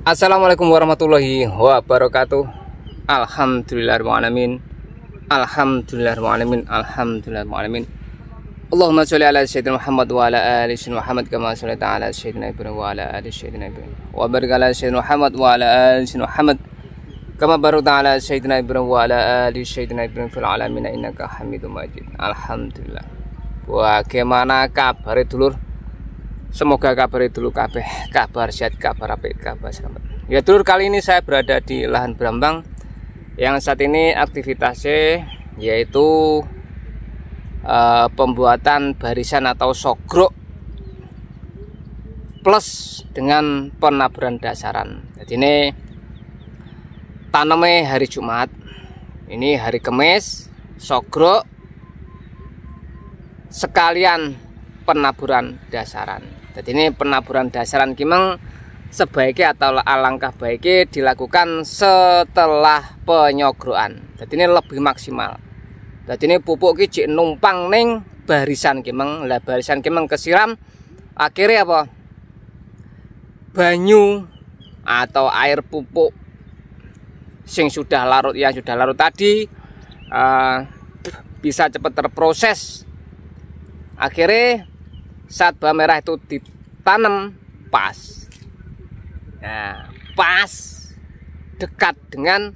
Assalamualaikum warahmatullahi wabarakatuh. Alhamdulillahirrahmanirrahim. Alhamdulillahirrahmanirrahim. Alhamdulillahirrahmanirrahim. Allahumma sholli ala sayyidina Muhammad wa ala ali sayyidina Muhammad kama shallaita ala sayyidina Ibrahim wa ala ali sayyidina Ibrahim wa barik ala sayyidina Muhammad wa ala ali sayyidina Muhammad kama barakta ala sayyidina Ibrahim wa ala ali sayyidina Ibrahim fil alamin innaka Hamidum Majid. Alhamdulillah. Bagaimana kabar dulur? Semoga kabar dulu kabeh kabar sehat, kabar apik, kabar selamat. Ya dulur, kali ini saya berada di lahan Brambang yang saat ini aktivitasnya yaitu pembuatan barisan atau sogrok plus dengan penaburan dasaran. Jadi ini tanamnya hari Jumat, ini hari Kamis, sogrok sekalian penaburan dasaran. Jadi ini penaburan dasaran kimeng sebaiknya atau alangkah baiknya dilakukan setelah penyogrokan. Jadi ini lebih maksimal. Jadi ini pupuk ki numpang ning barisan kimeng. Lah barisan kimeng kesiram, akhirnya apa? Banyu atau air pupuk sing sudah larut, yang sudah larut tadi bisa cepat terproses. Akhirnya saat bawang merah itu ditanam pas, nah, pas dekat dengan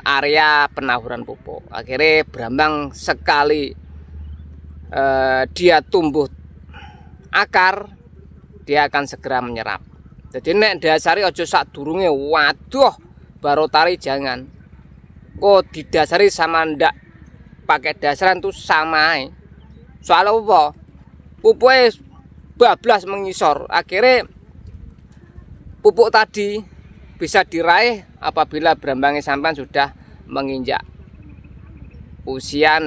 area penaburan pupuk. Akhirnya Brambang sekali dia tumbuh akar, dia akan segera menyerap. Jadi nek dasari ojo sak durunge, waduh baru tari jangan. Kok didasari sama ndak pakai dasaran tuh sama. Soalnya apa? Pupuknya bablas mengisor. Akhirnya pupuk tadi bisa diraih apabila Brambangnya sampai sudah menginjak usia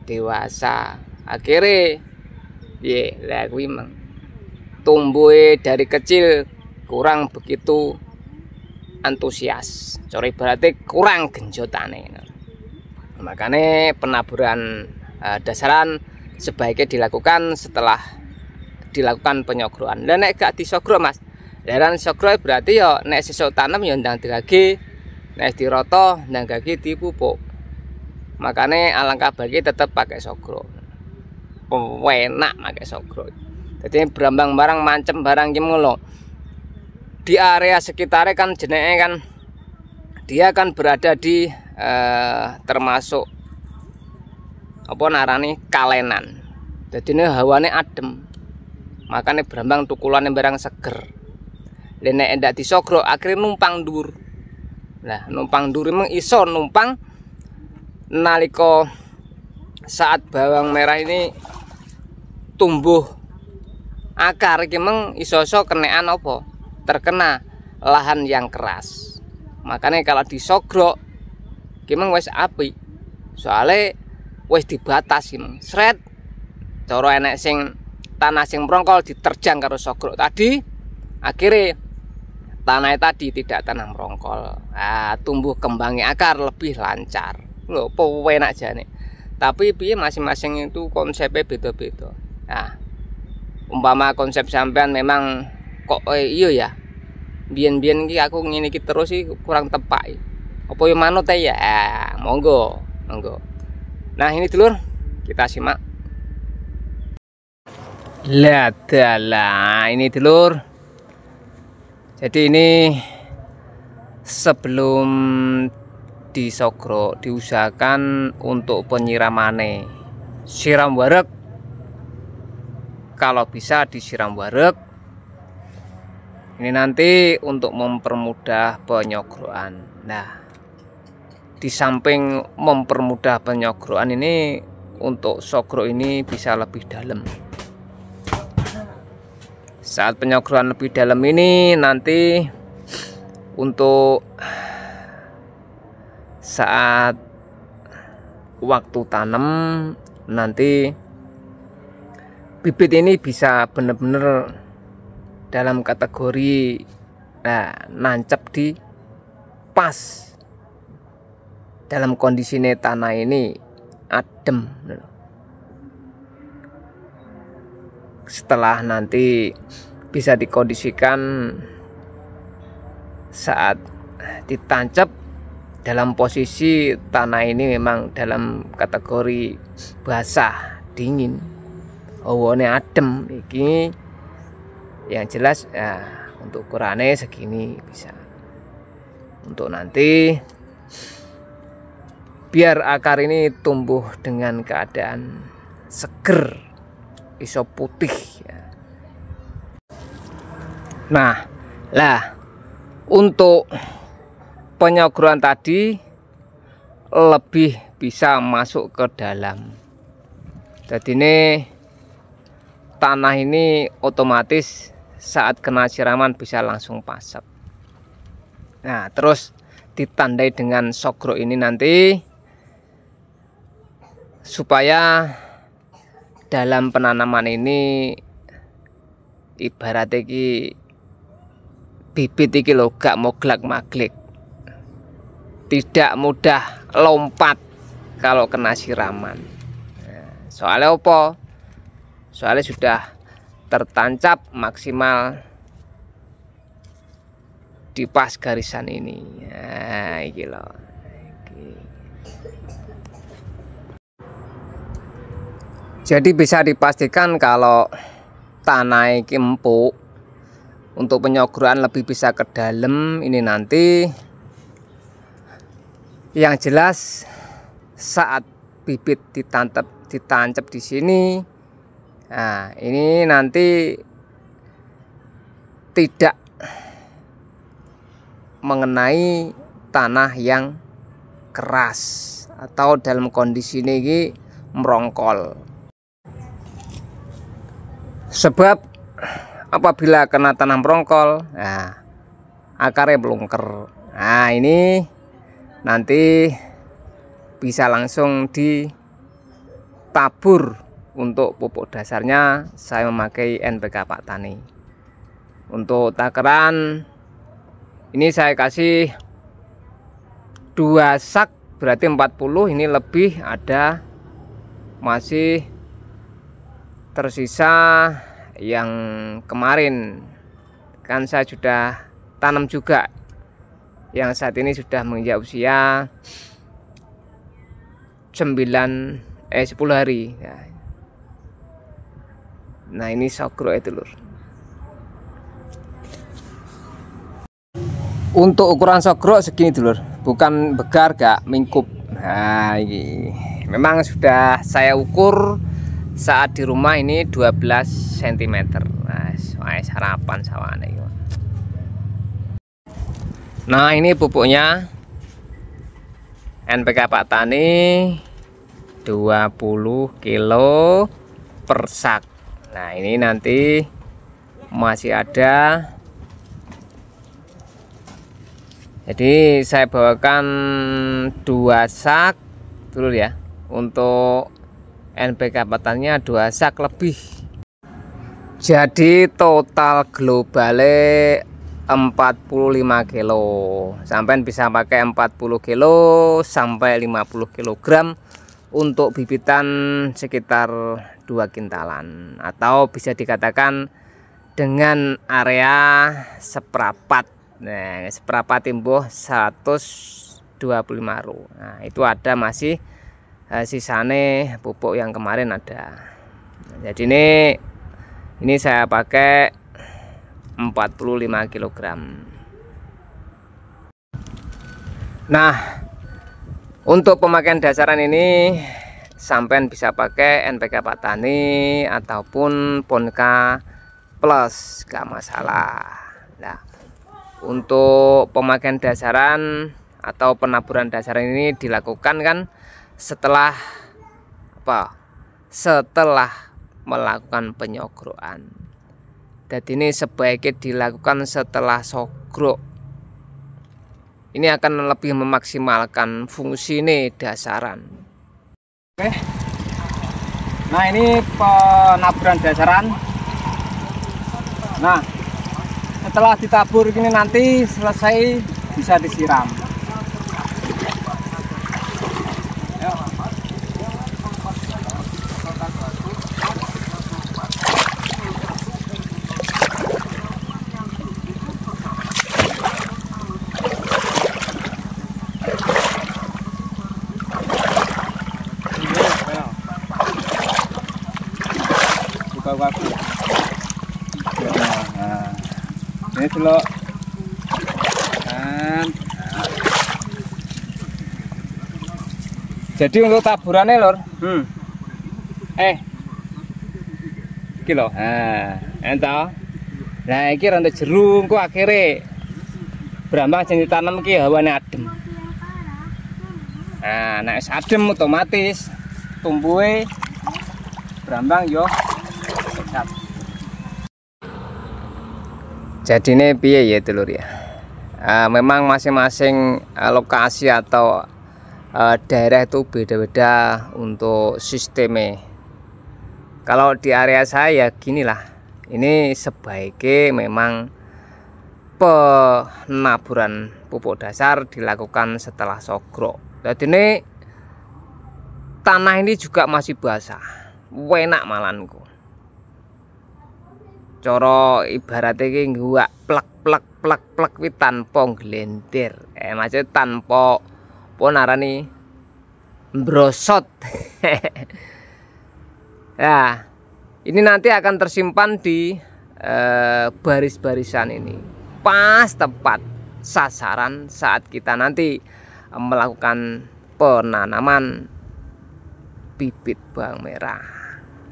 dewasa. Akhirnya lah kuwi meng tumbuh dari kecil kurang begitu antusias. Cari berarti kurang genjotane. Makanya penaburan dasaran sebaiknya dilakukan setelah dilakukan penyogrokan. Dan nek gak disogro mas, dan sogro berarti ya nek sesuk tanam ya ndang diragi, nek diroto ndang gagi dipupuk. Makanya alangkah baiknya tetap pakai sogro. Enak pakai sogro. Jadi Brambang barang mancem barang kimolo. Di area sekitarnya kan jenenge kan dia kan berada di termasuk apa narani kalenan. Jadi ini hawane adem, makanya Brambang tukulane barang seger. Nek endak disogro akhirnya numpang dur. Nah numpang dur emang iso numpang naliko saat bawang merah ini tumbuh akar emang iso-iso kenaan apa? Terkena lahan yang keras. Makanya kalau disogro emang wes api. Soalnya wis dibatas emang sret. Cara enek sing tanah sing mrongkol diterjang karo sogrok tadi, akhirnya tanah tadi tidak tanah mrongkol. Nah, tumbuh kembangnya akar lebih lancar. Lho, enak jane. Tapi piye masing-masing itu konsepnya beda-beda. Nah, umpama konsep sampean memang kok iya ya. Biyen-biyen iki aku ngene iki terus iki kurang tepak. Apa yo manut ya? Monggo, monggo. Nah, ini dulur, kita simak. Lihat ini dulur. Jadi ini sebelum disogro diusahakan untuk penyiramannya. Siram warek. Kalau bisa disiram warek. Ini nanti untuk mempermudah penyogrokan. Nah, di samping mempermudah penyogrokan ini, untuk sogro ini bisa lebih dalam. Saat penyogrokan lebih dalam ini nanti untuk saat waktu tanam nanti bibit ini bisa benar-benar dalam kategori nancep di pas dalam kondisi tanah ini adem. Setelah nanti bisa dikondisikan saat ditancap dalam posisi tanah ini memang dalam kategori basah dingin, hawane adem. Ini yang jelas ya, untuk ukurannya segini bisa. Untuk nanti biar akar ini tumbuh dengan keadaan seger, iso putih ya. Nah lah, untuk penyogroan tadi lebih bisa masuk ke dalam. Jadi ini tanah ini otomatis saat kena siraman bisa langsung pasap. Nah, terus ditandai dengan sogro ini nanti supaya dalam penanaman ini ibaratnya bibit iki lho gak moglak maglik, tidak mudah lompat kalau kena siraman. Soalnya apa? Soalnya sudah tertancap maksimal di pas garisan ini. Nah, iki lho. Jadi bisa dipastikan kalau tanah iki empuk, untuk penyogroan lebih bisa ke dalam ini nanti. Yang jelas saat bibit ditancap di sini, nah ini nanti tidak mengenai tanah yang keras atau dalam kondisi ini merongkol. Sebab apabila kena tanah merongkol, nah akarnya melungker. Nah ini nanti bisa langsung ditabur. Untuk pupuk dasarnya saya memakai NPK Pak Tani. Untuk takaran ini saya kasih 2 sak, berarti 40. Ini lebih ada masih tersisa yang kemarin kan saya sudah tanam juga, yang saat ini sudah menginjak usia 10 hari ya. Nah ini sogro itu lur. Untuk ukuran sogro segini dulur, bukan begar gak mingkup. Nah ini memang sudah saya ukur saat di rumah ini 12 cm. Nah sarapan sawane. Nah ini pupuknya NPK Pak Tani 20 kilo per sak. Nah ini nanti masih ada. Jadi saya bawakan 2 sak dulu ya. Untuk NPK Patannya 2 sak lebih. Jadi total globalnya 45 kilo. Sampai bisa pakai 40 kilo sampai 50 kg untuk bibitan sekitar 2 kintalan. Atau bisa dikatakan dengan area seperapat. Nah, seberapa timbuh 125 ru. Nah, itu ada masih sisane pupuk yang kemarin ada. Jadi ini saya pakai 45 kg. Nah, untuk pemakaian dasaran ini sampean bisa pakai NPK Pak Tani ataupun Ponka Plus, gak masalah. Nah, untuk pemakaian dasaran atau penaburan dasaran ini dilakukan kan setelah apa? Setelah melakukan penyogroan. Jadi ini sebaiknya dilakukan setelah sogro. Ini akan lebih memaksimalkan fungsi ini dasaran. Oke. Nah ini penaburan dasaran. Nah setelah ditabur ini nanti selesai bisa disiram. Ini dulu. Jadi untuk taburannya lor. Iki lho. Entah. Nah, iki rantai jeruk kok akhirnya berambang sing ditanam iki hawane adem. Nah, nek adem otomatis tumbuhe berambang yo sehat. Jadi ini piye ya dulur ya. Memang masing-masing lokasi atau daerah itu beda-beda untuk sistemnya. Kalau di area saya ginilah, ini sebaiknya memang penaburan pupuk dasar dilakukan setelah sogrok. Jadi ini tanah ini juga masih basah, enak malanku. Coro ibaratnya ini gua plek wi tanpa gelendir. Maksudnya tanpa ponarani brosot. Nah, ini nanti akan tersimpan di baris-barisan ini. Pas tepat sasaran saat kita nanti melakukan penanaman bibit bawang merah.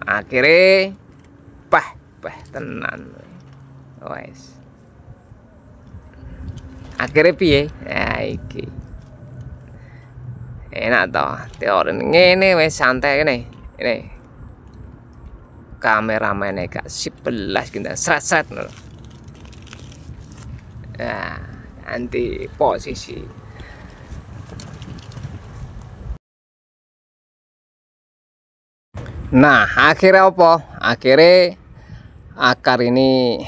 Akhirnya tenan. Wes. Akhirnya piye? Ya iki. Enak toh. Teori ngene wes santai ngene. Ini. Kameramennya gak 11 gitu. Sret-sret lho. Nah, nanti posisi. Nah, akhirnya apa? Akhirnya akar ini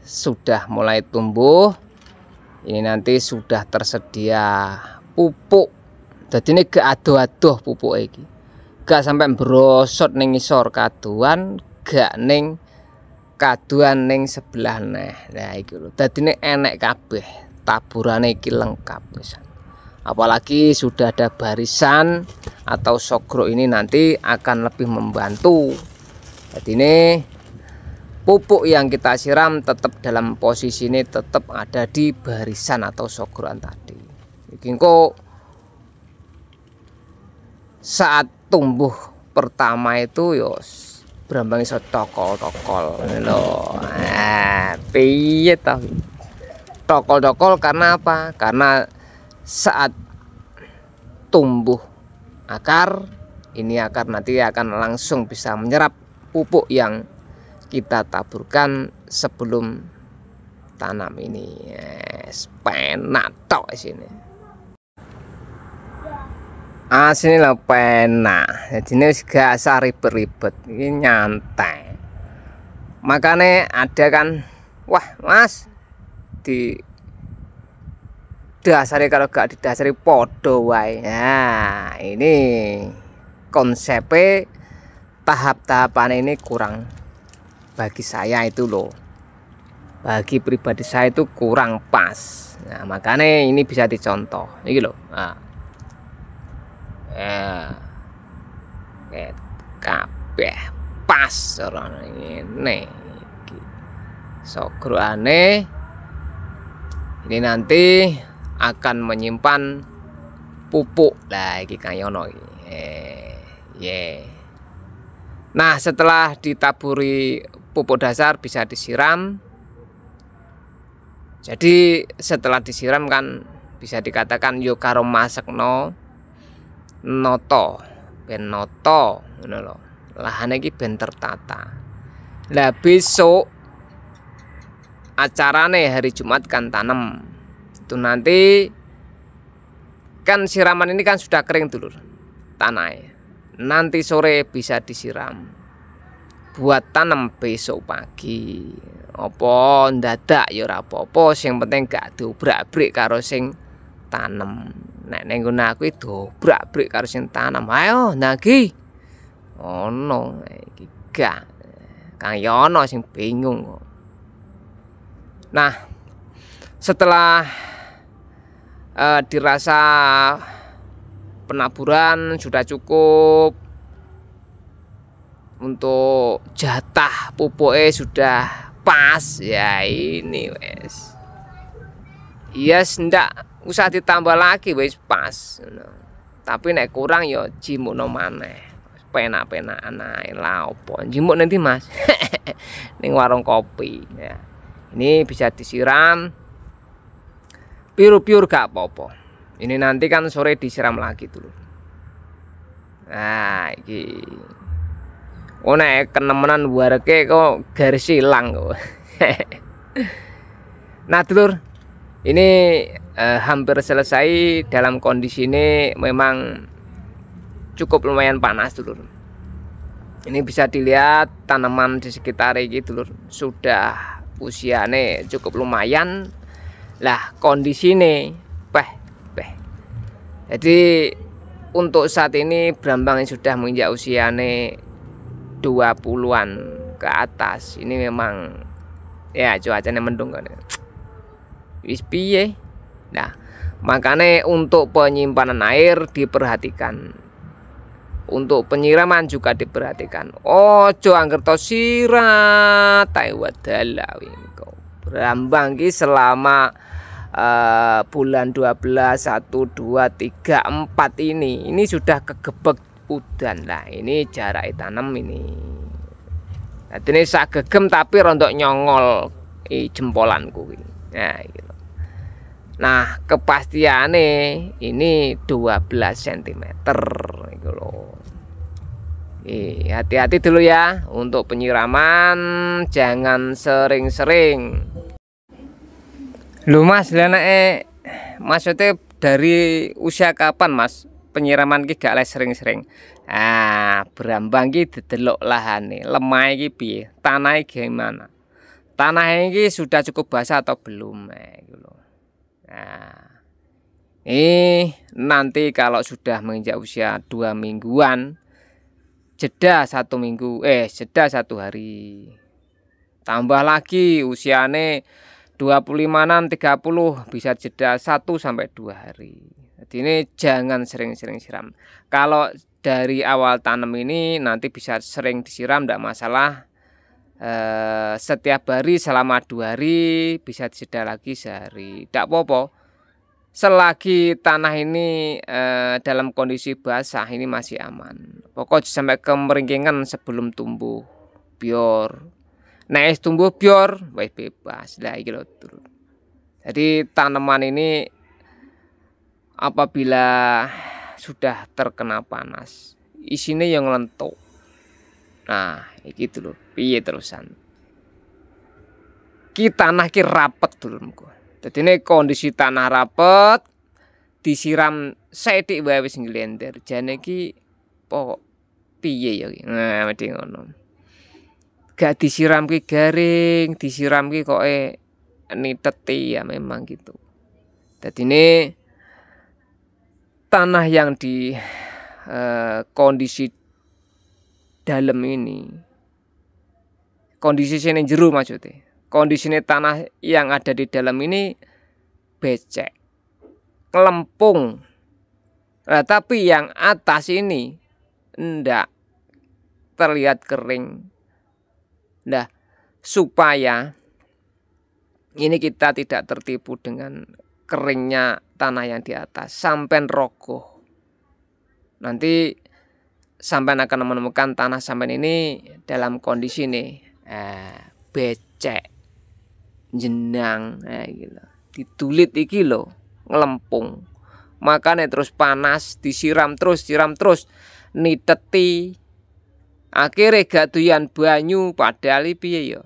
sudah mulai tumbuh. Ini nanti sudah tersedia pupuk. Jadi ini gak adoh-adoh pupuk ini. Gak sampai brosot ning isor kaduan, gak ning kaduan ning sebelah nah. Nah iki lho. Dadi ini enek kabeh. Taburane iki lengkap pisan. Apalagi sudah ada barisan atau sogrok ini nanti akan lebih membantu. Jadi ini pupuk yang kita siram tetap dalam posisi ini tetap ada di barisan atau sogrokan tadi. Iki kok saat tumbuh pertama itu yos berambang iso tokol-tokol lho. Piye toh? Tokol-tokol karena apa? Karena saat tumbuh akar, ini akar nanti akan langsung bisa menyerap pupuk yang kita taburkan sebelum tanam ini. Penak tok sini. Sini lah penak. Jadi ini gak usah ribet-ribet, ini nyantai. Makanya ada kan, wah mas, di dasari kalau gak didasari podo wae. Nah ini konsepnya tahap-tahapan ini kurang bagi saya itu loh. Bagi pribadi saya itu kurang pas. Nah makanya ini bisa dicontoh ini loh. Nah. Kabeh pas orang ini sogrokane ini nanti akan menyimpan pupuk lah iki kayono Nah setelah ditaburi pupuk dasar bisa disiram. Jadi setelah disiram kan bisa dikatakan yo karo masekno noto ben noto ngono lho. Lahane iki ben tertata. Lah besok acarane hari Jumat kan tanam. Itu nanti kan siraman ini kan sudah kering dulur tanahnya. Nanti sore bisa disiram buat tanam besok pagi. Apa ndadak ya ora apa-apa, sing penting gak diobrak-abrik karo sing tanem. Nek ning nggon aku dobrak-abrik karo sing tanam. Ayo nagi. Ono iki gak. Kang Yono sing bingung. Nah, setelah dirasa penaburan sudah cukup untuk jatah pupuknya sudah pas ya ini wes. Iya ndak usah ditambah lagi wes pas. Tapi nek kurang ya jimukno maneh. Penak-penakan ae lah opo. Jimuk nanti Mas. Ning warung kopi ya. Ini bisa disiram piur-piur gak apa-apa. Ini nanti kan sore disiram lagi dulu. Nah, iki. Oh nek kenemenan wareke kok garis ilang kok. Nah, Dulur. Ini hampir selesai. Dalam kondisi ini memang cukup lumayan panas, Dulur. Ini bisa dilihat tanaman di sekitar ini, Dulur, sudah usianya cukup lumayan. Lah, kondisi ini jadi untuk saat ini Brambang yang sudah menginjak usianya 20-an ke atas. Ini memang ya cuacanya mendung kan. Wis piye? Nah, makanya untuk penyimpanan air diperhatikan. Untuk penyiraman juga diperhatikan. Ojo anggerto sirat tae wadala winko. Brambang ki selama bulan 12 1 2 3 4 ini sudah kegebek udan lah. Ini jarak tanam ini. Jadi ini sak gegem tapi rontok nyongol jempolanku ini. Nah, gitu. Nah, kepastiannya ini 12 cm gitu loh. Hati-hati dulu ya untuk penyiraman, jangan sering-sering. Lu Mas, maksudnya dari usia kapan Mas penyiraman ki gak sering-sering? Ah, Brambang ki didelok lahane, lemah iki piye? Tanah gimana? Tanah ini sudah cukup basah atau belum? Gitu. Nah, ini nanti kalau sudah menginjak usia 2 mingguan, jeda 1 minggu, jeda 1 hari. Tambah lagi usianya 25-an 30 bisa jeda 1 sampai 2 hari. Jadi ini jangan sering-sering siram. Kalau dari awal tanam ini nanti bisa sering disiram, tidak masalah. Setiap hari selama 2 hari, bisa jeda lagi sehari, tidak apa-apa. Selagi tanah ini dalam kondisi basah ini masih aman. Pokoknya sampai kemeringkingan sebelum tumbuh bior. Nah, tumbuh bior, baik bebas lah gitu. Jadi tanaman ini apabila sudah terkena panas, isinya yang lentuk. Nah, gitu loh. Piye terusan? Ki tanah ki rapet dulurku. Jadi ini kondisi tanah rapet, disiram sethik wae wis nglender. Jane ki pokok piye ya ki. Nah, mesti ngono. Gak disiram ki garing, disiram ki kok niteti ya memang gitu. Jadi ini tanah yang di kondisi dalam ini, kondisi sini jero maksudnya, kondisi tanah yang ada di dalam ini becek, ngelempung. Nah, tapi yang atas ini ndak terlihat kering. Nah, supaya ini kita tidak tertipu dengan keringnya tanah yang di atas, sampai rogoh. Nanti sampai akan menemukan tanah sampai ini dalam kondisi ini becek, jenang, gitu. Ditulit iki lo ngelempung. Makanya terus panas, disiram terus, niteti. Akhirnya gak doyan banyu, padahal piye ya.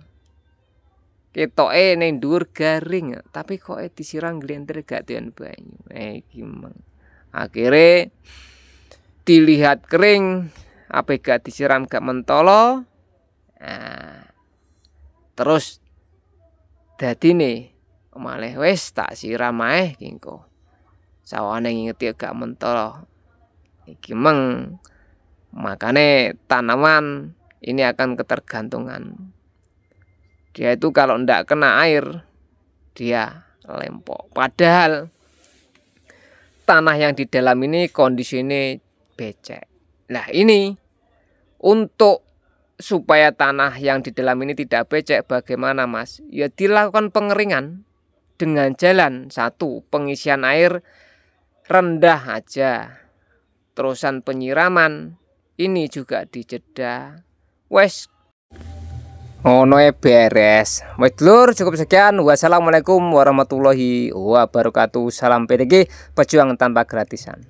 Ketoke ning dhuwur garing, tapi kok disiram glender gak doyan banyu. Gimana? Akhirnya dilihat kering, apa gak disiram gak mentolo. Nah, terus dadi nih malih wis tak siram ae kingko. Sawane ngingeti gak mentolo. Iki meng makanya tanaman ini akan ketergantungan. Dia itu kalau ndak kena air dia lempok. Padahal tanah yang di dalam ini kondisi ini becek. Nah, ini untuk supaya tanah yang di dalam ini tidak becek, bagaimana Mas? Ya dilakukan pengeringan dengan jalan satu, pengisian air rendah aja, terusan penyiraman ini juga dijeda. Wes ngono beres. Wes lur, cukup sekian. Wassalamualaikum warahmatullahi wabarakatuh. Salam PDG, pejuang tanpa gratisan.